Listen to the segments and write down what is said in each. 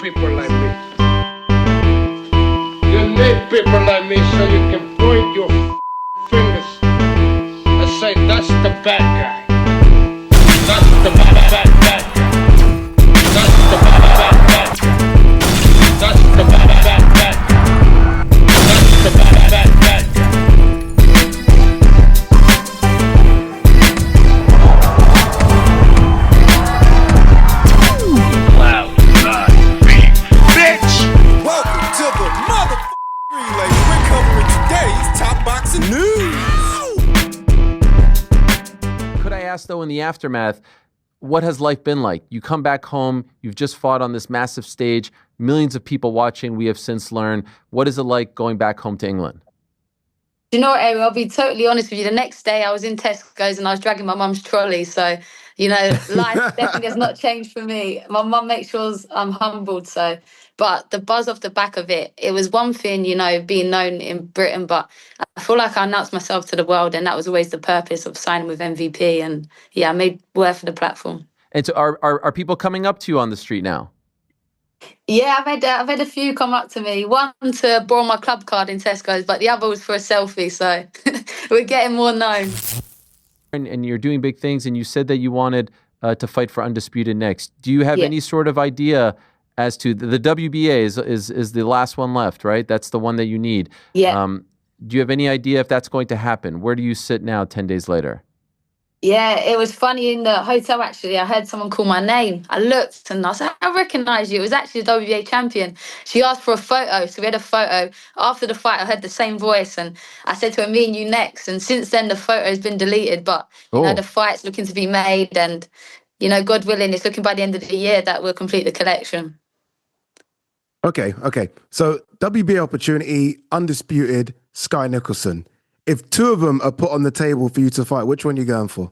people like me. You need people like me so you can point your fingers and say, that's the bad guy. That's the bad guy. That's the bad guy. That's the bad guy. That's the bad guy. Though, in the aftermath, what has life been like? You come back home, you've just fought on this massive stage, millions of people watching, we have since learned. What is it like going back home to England? You know what, Amy, I'll be totally honest with you. The next day I was in Tesco's and I was dragging my mum's trolley. So, you know, life definitely has not changed for me. My mum makes sure I'm humbled. So, but the buzz off the back of it, it was one thing, you know, being known in Britain, but I feel like I announced myself to the world, and that was always the purpose of signing with MVP. And yeah, I made work for the platform. And so are people coming up to you on the street now? Yeah, I've had a few come up to me. One to borrow my club card in Tesco's, but the other was for a selfie. So we're getting more known. And you're doing big things, and you said that you wanted to fight for Undisputed next. Do you have any sort of idea as to the WBA is the last one left, right? That's the one that you need. Yeah. Do you have any idea if that's going to happen? Where do you sit now 10 days later? Yeah, it was funny in the hotel, actually. I heard someone call my name. I looked and I said, I recognise you. It was actually the WBA champion. She asked for a photo. So we had a photo. After the fight, I heard the same voice. And I said to her, me and you next. And since then, the photo has been deleted. But, you know, the fight's looking to be made. And, you know, God willing, it's looking by the end of the year that we'll complete the collection. Okay. So WBA opportunity, Undisputed, Sky Nicholson. If two of them are put on the table for you to fight, which one are you going for?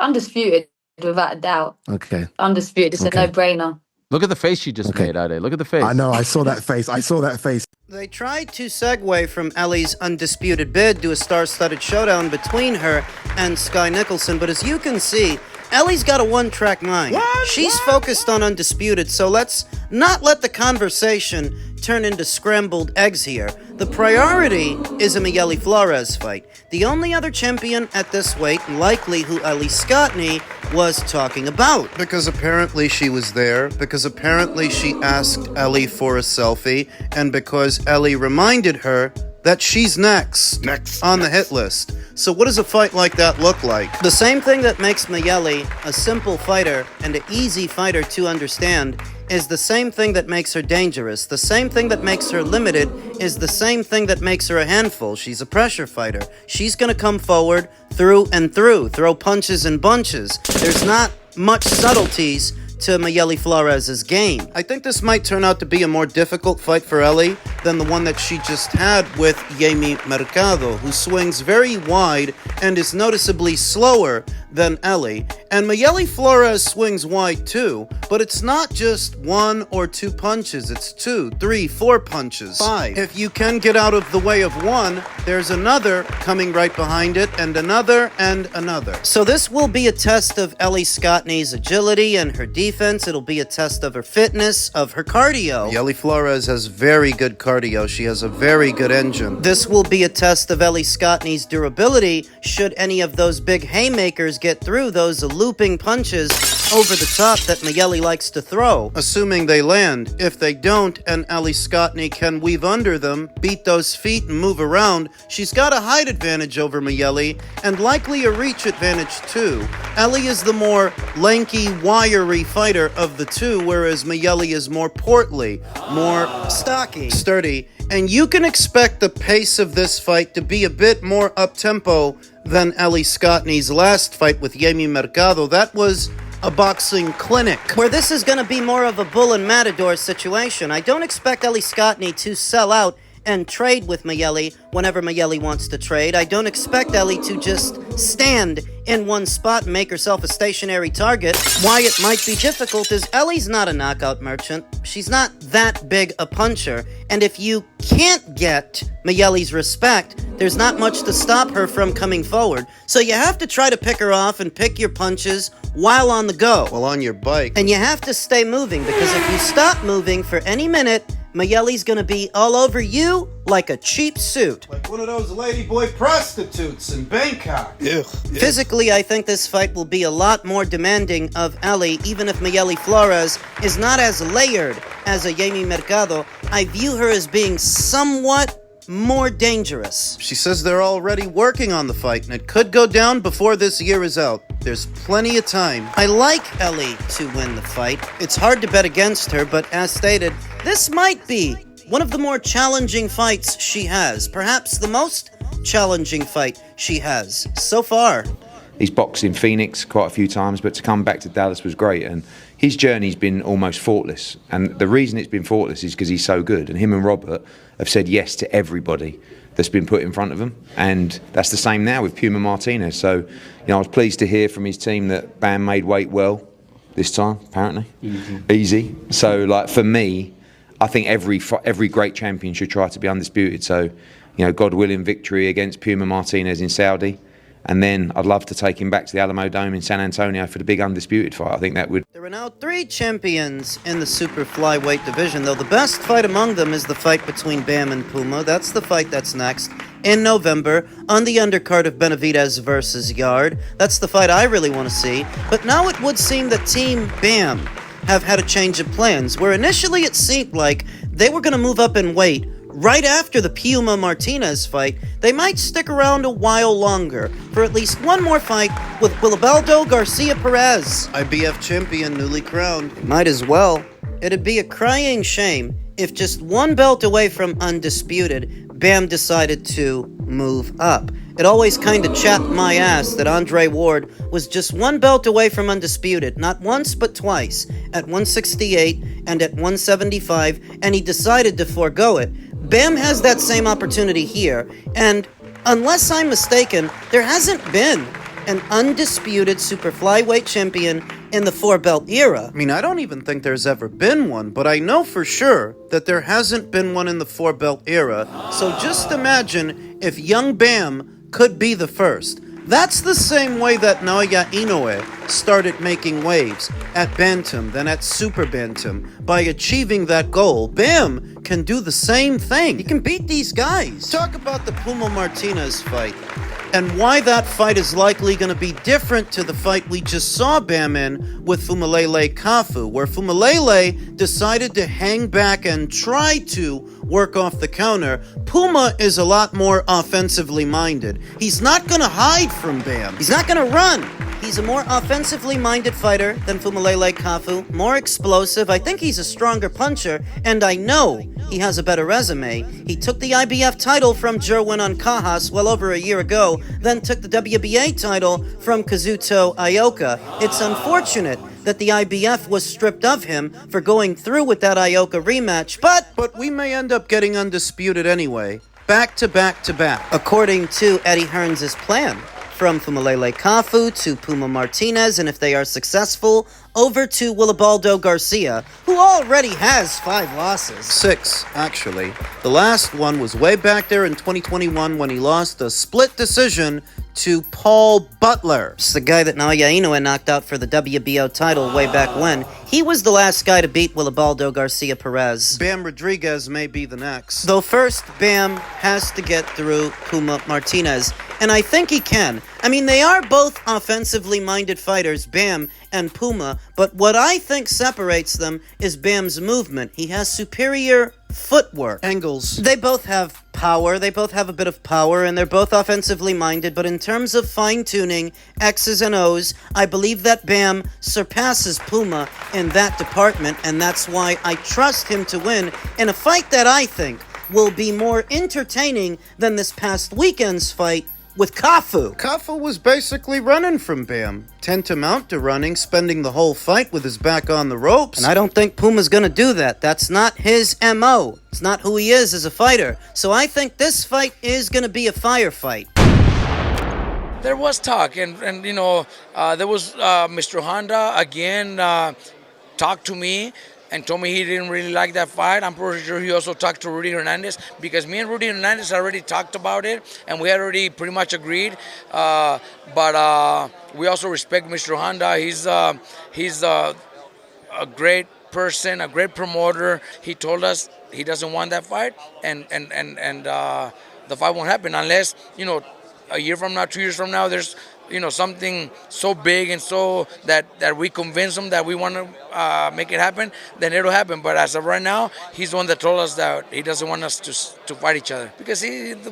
Undisputed, without a doubt. Okay. Undisputed. It's a no-brainer. Look at the face she just made, Ade. Look at the face. I know. I saw that face. They tried to segue from Ellie's undisputed bid to a star-studded showdown between her and Sky Nicholson, but as you can see, Ellie's got a one-track mind. She's focused on Undisputed, so let's not let the conversation turn into scrambled eggs here. The priority is a Miguel Flores fight. The only other champion at this weight, likely who Ellie Scotney was talking about. Because apparently she was there, because apparently she asked Ellie for a selfie, and because Ellie reminded her that she's next on the hit list. So what does a fight like that look like? The same thing that makes Mayeli a simple fighter and an easy fighter to understand is the same thing that makes her dangerous. The same thing that makes her limited is the same thing that makes her a handful. She's a pressure fighter. She's gonna come forward through and through, throw punches and bunches. There's not much subtleties to Mayeli Flores' game. I think this might turn out to be a more difficult fight for Ellie than the one that she just had with Yemi Mercado, who swings very wide and is noticeably slower than Ellie. And Mayeli Flores swings wide too, but it's not just one or two punches, it's 2, 3, 4 punches, 5. If you can get out of the way of one, there's another coming right behind it, and another, and another. So this will be a test of Ellie Scotney's agility and her defense. It'll be a test of her fitness, of her cardio. Mayeli Flores has very good cardio. She has a very good engine. This will be a test of Ellie Scotney's durability should any of those big haymakers get through, those looping punches over the top that Mayeli likes to throw. Assuming they land. If they don't, and Ellie Scotney can weave under them, beat those feet and move around, she's got a height advantage over Mayeli, and likely a reach advantage too. Ellie is the more lanky, wiry fighter of the two, whereas Mayeli is more portly, more stocky, sturdy, and you can expect the pace of this fight to be a bit more up-tempo than Ellie Scotney's last fight with Yemi Mercado. That was a boxing clinic. Where this is going to be more of a bull and matador situation. I don't expect Ellie Scotney to sell out and trade with Mayeli whenever Mayeli wants to trade. I don't expect Ellie to just stand in one spot and make herself a stationary target. Why it might be difficult is Ellie's not a knockout merchant. She's not that big a puncher. And if you can't get Mayeli's respect, there's not much to stop her from coming forward. So you have to try to pick her off and pick your punches while on the go. While on your bike. And you have to stay moving, because if you stop moving for any minute, Mayeli's gonna be all over you like a cheap suit. Like one of those ladyboy prostitutes in Bangkok. Ugh. Physically, I think this fight will be a lot more demanding of Ellie, even if Mayeli Flores is not as layered as a Jamie Mercado. I view her as being somewhat more dangerous. She says they're already working on the fight, and it could go down before this year is out. There's plenty of time. I like Ellie to win the fight. It's hard to bet against her, but as stated, this might be one of the more challenging fights she has. Perhaps the most challenging fight she has so far. He's boxed in Phoenix quite a few times, but to come back to Dallas was great. And his journey's been almost faultless. And the reason it's been faultless is because he's so good. And him and Robert have said yes to everybody that's been put in front of him. And that's the same now with Puma Martinez. So, I was pleased to hear from his team that Bam made weight well this time, apparently. Easy. So, for me, I think every great champion should try to be undisputed. So, God willing, victory against Puma Martinez in Saudi. And then I'd love to take him back to the Alamo Dome in San Antonio for the big undisputed fight. I think that would... There are now 3 champions in the super flyweight division, though the best fight among them is the fight between Bam and Puma. That's the fight that's next in November on the undercard of Benavidez versus Yard. That's the fight I really want to see. But now it would seem that Team Bam have had a change of plans, where initially it seemed like they were going to move up in weight right after the Puma Martinez fight. They might stick around a while longer for at least one more fight with Wilibaldo Garcia Perez. IBF champion, newly crowned. Might as well. It'd be a crying shame if just one belt away from undisputed, Bam decided to move up. It always kind of chapped my ass that Andre Ward was just one belt away from undisputed, not once but twice, at 168 and at 175, and he decided to forego it. Bam has that same opportunity here, and unless I'm mistaken, there hasn't been an undisputed super flyweight champion in the 4-belt era. I mean, I don't even think there's ever been one, but I know for sure that there hasn't been one in the 4-belt era. So just imagine if young Bam could be the first. That's the same way that Naoya Inoue started making waves at Bantam, then at Super Bantam. By achieving that goal, Bam can do the same thing. He can beat these guys. Talk about the Puma Martinez fight and why that fight is likely going to be different to the fight we just saw Bam in with Fumalele Kafu, where Fumalele decided to hang back and try to work off the counter. Puma is a lot more offensively minded. He's not going to hide from Bam. He's not going to run. He's a more offensively minded fighter than Fumalele Kafu, more explosive. I think he's a stronger puncher, and I know he has a better resume. He took the IBF title from Jerwin Ancajas well over a year ago, then took the WBA title from Kazuto Ioka. It's unfortunate that the IBF was stripped of him for going through with that Ioka rematch, but we may end up getting undisputed anyway. Back to back to back. According to Eddie Hearns' plan. From Fumalele Kafu to Puma Martinez, and if they are successful, over to Wilibaldo Garcia, who already has 5 losses. 6, actually. The last one was way back there in 2021 when he lost a split decision to Paul Butler. It's the guy that Naoya Inoue knocked out for the WBO title way back when. He was the last guy to beat Wilibaldo Garcia Perez. Bam Rodriguez may be the next. Though first, Bam has to get through Puma Martinez, and I think he can. I mean, they are both offensively minded fighters, Bam and Puma, but what I think separates them is Bam's movement. He has superior footwork. Angles. They both have power. They both have a bit of power, and they're both offensively minded, but in terms of fine-tuning X's and O's, I believe that Bam surpasses Puma in that department, and that's why I trust him to win in a fight that I think will be more entertaining than this past weekend's fight with Kafu. Kafu was basically running from Bam. Tantamount to running, spending the whole fight with his back on the ropes. And I don't think Puma's gonna do that. That's not his MO. It's not who he is as a fighter. So I think this fight is gonna be a firefight. There was talk, and there was Mr. Honda again talked to me, and told me he didn't really like that fight. I'm pretty sure he also talked to Rudy Hernandez, because me and Rudy Hernandez already talked about it, and we had already pretty much agreed. But we also respect Mr. Honda. He's a great person, a great promoter. He told us he doesn't want that fight, and the fight won't happen unless, a year from now, 2 years from now, there's something so big and so that we convince him that we want to make it happen, then it'll happen. But as of right now, he's the one that told us that he doesn't want us to fight each other, because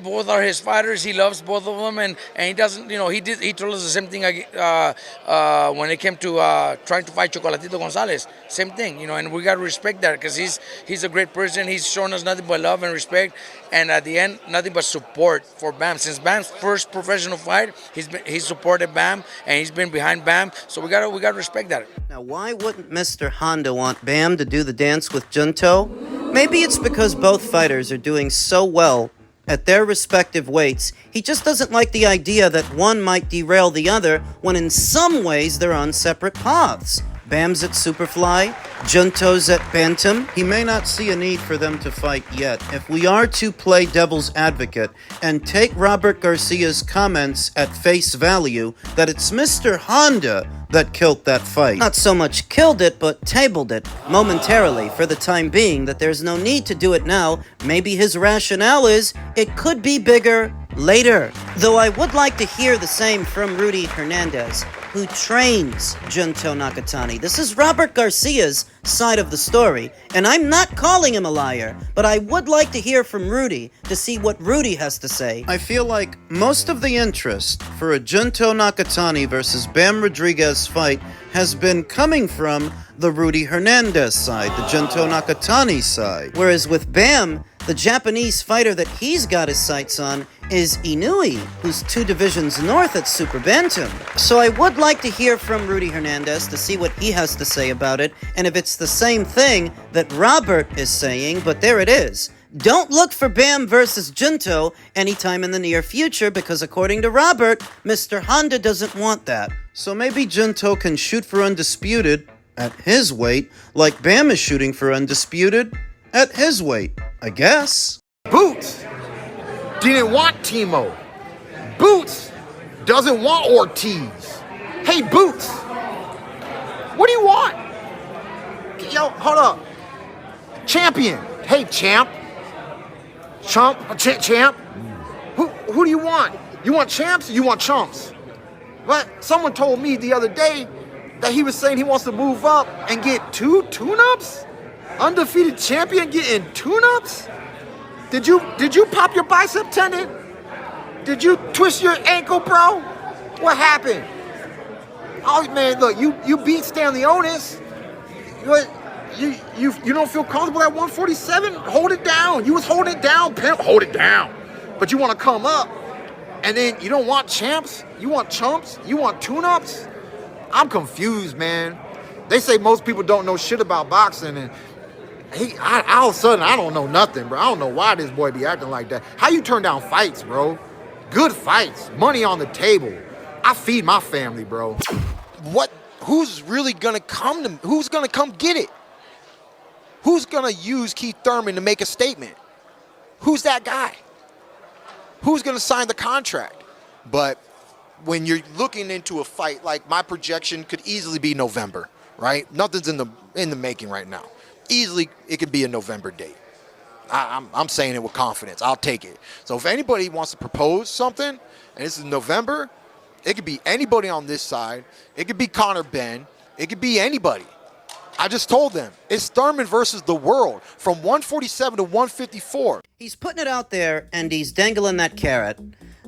both are his fighters. He loves both of them, and he doesn't. He told us the same thing when it came to trying to fight Chocolatito Gonzalez. Same thing, and we got to respect that, because he's a great person. He's shown us nothing but love and respect, and at the end, nothing but support for Bam. Since Bam's first professional fight, he's supported Bam, and he's been behind Bam. So we gotta respect that. Now, why wouldn't Mr. Honda want Bam to do the dance with Junto? Maybe it's because both fighters are doing so well at their respective weights. He just doesn't like the idea that one might derail the other when in some ways they're on separate paths. Bam's at Superfly, Junto's at Bantam. He may not see a need for them to fight yet. If we are to play devil's advocate and take Robert Garcia's comments at face value, that it's Mr. Honda that killed that fight. Not so much killed it, but tabled it momentarily for the time being, that there's no need to do it now. Maybe his rationale is it could be bigger later. Though I would like to hear the same from Rudy Hernandez, who trains Junto Nakatani. This is Robert Garcia's side of the story, and I'm not calling him a liar, but I would like to hear from Rudy to see what Rudy has to say. I feel like most of the interest for a Junto Nakatani versus Bam Rodriguez fight has been coming from the Rudy Hernandez side, the Junto Nakatani side. Whereas with Bam, the Japanese fighter that he's got his sights on is Inoue, who's 2 divisions north at Super Bantam. So I would like to hear from Rudy Hernandez to see what he has to say about it, and if it's the same thing that Robert is saying, but there it is. Don't look for Bam versus Junto anytime in the near future, because according to Robert, Mr. Honda doesn't want that. So maybe Junto can shoot for undisputed at his weight, like Bam is shooting for undisputed at his weight, I guess. Boots didn't want Timo. Boots doesn't want Ortiz. Hey, Boots, what do you want? Yo, hold up. Champion. Hey, champ. Champ. Who do you want? You want champs or you want chumps? But someone told me the other day that he was saying he wants to move up and get 2 tune-ups? Undefeated champion getting tune-ups? Did you pop your bicep tendon? Did you twist your ankle, bro? What happened? Oh man, look, you beat Stanley Onis. You don't feel comfortable at 147? Hold it down. You was holding it down, pimp. Hold it down. But you want to come up, and then you don't want champs? You want chumps? You want tune-ups? I'm confused, man. They say most people don't know shit about boxing, and all of a sudden, I don't know nothing, bro. I don't know why this boy be acting like that. How you turn down fights, bro? Good fights. Money on the table. I feed my family, bro. Who's really gonna who's gonna come get it? Who's gonna use Keith Thurman to make a statement? Who's that guy? Who's gonna sign the contract? But when you're looking into a fight, like my projection could easily be November, right? Nothing's in the making right now. Easily, it could be a November date. I'm saying it with confidence. I'll take it. So if anybody wants to propose something, and this is November, it could be anybody on this side. It could be Conor Benn. It could be anybody. I just told them. It's Thurman versus the world from 147 to 154. He's putting it out there, and he's dangling that carrot,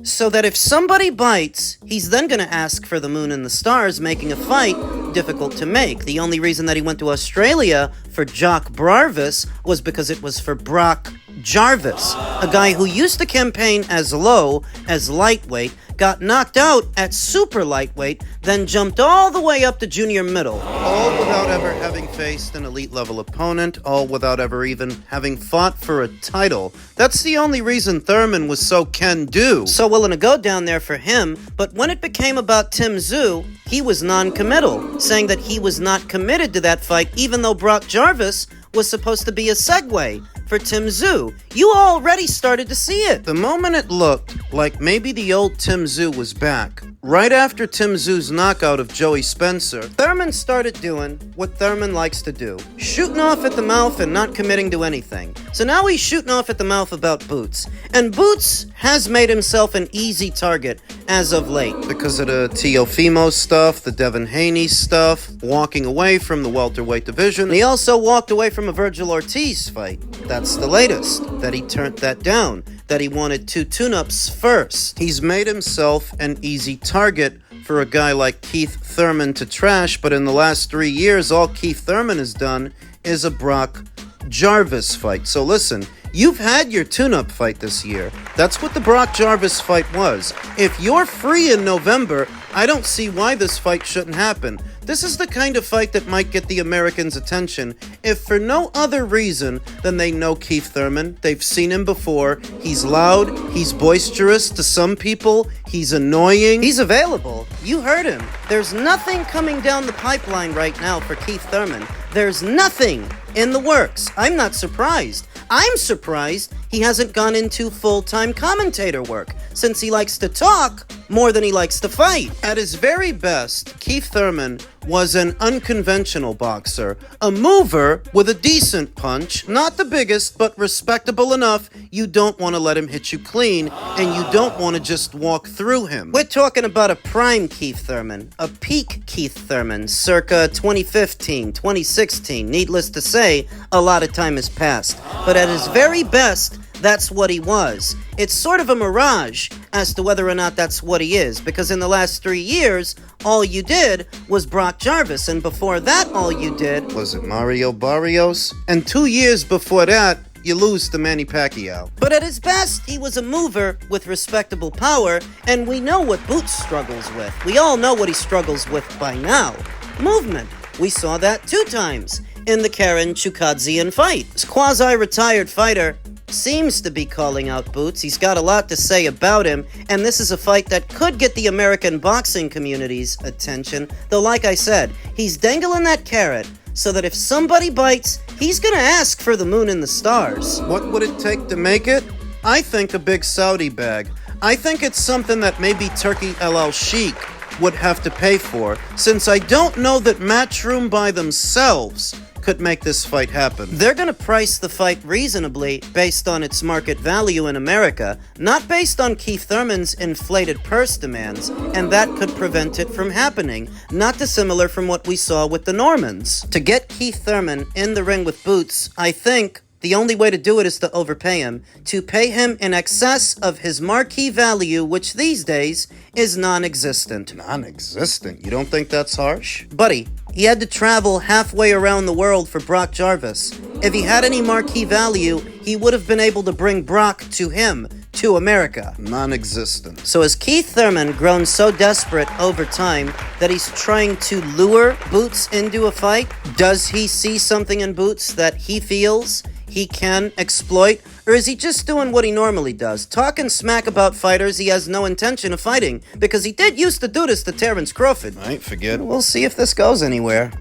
so that if somebody bites, he's then going to ask for the moon and the stars, making a fight difficult to make. The only reason that he went to Australia for Jock Barvis was because it was for Brock Jarvis, a guy who used to campaign as low as lightweight, got knocked out at super lightweight, then jumped all the way up to junior middle. All without ever having faced an elite level opponent, all without ever even having fought for a title. That's the only reason Thurman was so can-do, so willing to go down there for him, but when it became about Tim Tszyu, he was non-committal, saying that he was not committed to that fight even though Brock Jarvis was supposed to be a segue for Tim Tszyu. You already started to see it. The moment it looked like maybe the old Tim Tszyu was back, right after Tim Tszyu's knockout of Joey Spencer, Thurman started doing what Thurman likes to do, shooting off at the mouth and not committing to anything. So now he's shooting off at the mouth about Boots. And Boots has made himself an easy target as of late because of the Teofimo stuff, the Devin Haney stuff, walking away from the welterweight division. He also walked away from a Virgil Ortiz fight. That's the latest, that he turned that down, that he wanted 2 tune-ups first. He's made himself an easy target for a guy like Keith Thurman to trash, but in the last 3 years, all Keith Thurman has done is a Brock Jarvis fight. So listen, you've had your tune-up fight this year. That's what the Brock Jarvis fight was. If you're free in November, I don't see why this fight shouldn't happen. This is the kind of fight that might get the Americans' attention, if for no other reason than they know Keith Thurman. They've seen him before. He's loud. He's boisterous to some people. He's annoying. He's available. You heard him. There's nothing coming down the pipeline right now for Keith Thurman. There's nothing in the works. I'm not surprised. I'm surprised he hasn't gone into full-time commentator work, since he likes to talk more than he likes to fight. At his very best, Keith Thurman was an unconventional boxer, a mover with a decent punch, not the biggest, but respectable enough you don't want to let him hit you clean, and you don't want to just walk through him. We're talking about a prime Keith Thurman, a peak Keith Thurman, circa 2015, 2016. Needless to say, a lot of time has passed. But at his very best, that's what he was. It's sort of a mirage as to whether or not that's what he is, because in the last 3 years, all you did was Brock Jarvis, and before that, all you did was it Mario Barrios? And 2 years before that, you lose to Manny Pacquiao. But at his best, he was a mover with respectable power, and we know what Boots struggles with. We all know what he struggles with by now. Movement. We saw that 2 times in the Karen Chukadzian fight. This quasi-retired fighter seems to be calling out Boots. He's got a lot to say about him, and this is a fight that could get the American boxing community's attention, though like I said, he's dangling that carrot so that if somebody bites, he's gonna ask for the moon and the stars. What would it take to make it? I think a big Saudi bag. I think it's something that maybe Turkey El Al-Sheikh would have to pay for, since I don't know that Matchroom by themselves could make this fight happen. They're gonna price the fight reasonably based on its market value in America, not based on Keith Thurman's inflated purse demands, and that could prevent it from happening, not dissimilar from what we saw with the Normans. To get Keith Thurman in the ring with Boots, I think the only way to do it is to overpay him, to pay him in excess of his marquee value, which these days is non-existent. Non-existent? You don't think that's harsh? Buddy, he had to travel halfway around the world for Brock Jarvis. If he had any marquee value, he would have been able to bring Brock to him, to America. Non-existent. So has Keith Thurman grown so desperate over time that he's trying to lure Boots into a fight? Does he see something in Boots that he feels he can exploit? Or is he just doing what he normally does, talking smack about fighters he has no intention of fighting? Because he did used to do this to Terence Crawford. I ain't forget. We'll see if this goes anywhere.